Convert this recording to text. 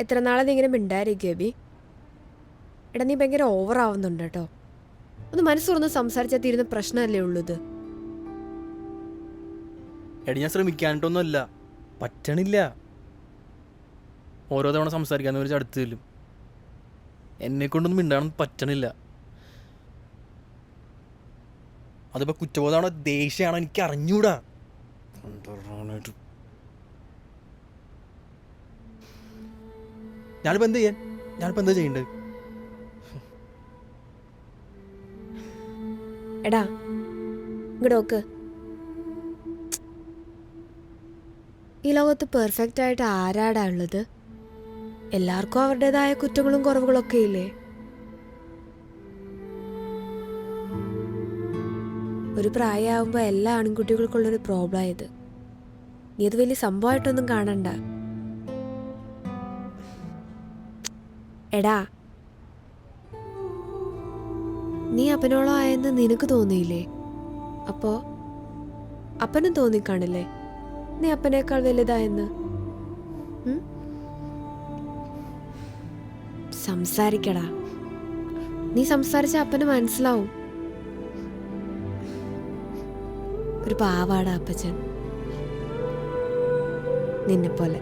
എത്ര നാളെ നീ ഇങ്ങനെ മിണ്ടായിരിക്കും അബി? എടാ നീ ഭയങ്കര ഓവറാവുന്നുണ്ട് കേട്ടോ. ഒന്ന് മനസ്സ് തുറന്ന് സംസാരിച്ചാൽ തീരുന്ന പ്രശ്നമല്ലേ ഉള്ളൂ ഇത്. എടി ഞാൻ ശ്രമിക്കാനിട്ടൊന്നുമല്ല, പറ്റണില്ല. ഓരോ തവണ സംസാരിക്കാന്ന് വിളിച്ച് അടുത്ത് ചെല്ലും. എന്നെ കൊണ്ടൊന്നും മിണ്ടാണെന്ന് പറ്റണില്ല. അതിപ്പോൾ കുറ്റബോധമാണോ ദേഷ്യമാണോ എനിക്ക് അറിഞ്ഞൂടാ. ഞാനിപ്പോൾ എന്ത് ചെയ്യാൻ? ഞാനിപ്പോൾ എന്താ ചെയ്യേണ്ടത്? എടാ ഇങ്ങോട്ട് നോക്ക്. ഈ ലോകത്ത് പെർഫെക്റ്റ് ആയിട്ട് ആരാടാ ഉള്ളത്? എല്ലാവർക്കും അവരുടേതായ കുറ്റങ്ങളും കുറവുകളൊക്കെ ഇല്ലേ? ഒരു പ്രായമാകുമ്പോൾ എല്ലാ ആൺകുട്ടികൾക്കുള്ളൊരു പ്രോബ്ലം ഇത്. നീ അത് വലിയ സംഭവമായിട്ടൊന്നും കാണണ്ട. എടാ നീ അപ്പനോളം ആയെന്ന് നിനക്ക് തോന്നിയില്ലേ? അപ്പോ അപ്പനും തോന്നിക്കാണില്ലേ നീ അപ്പനേക്കാൾ വലുതായെന്ന്? സംസാരിക്കടാ. നീ സംസാരിച്ച അപ്പന് മനസ്സിലാവും. ഒരു പാവാടാ അപ്പച്ചൻ, നിന്നെ പോലെ.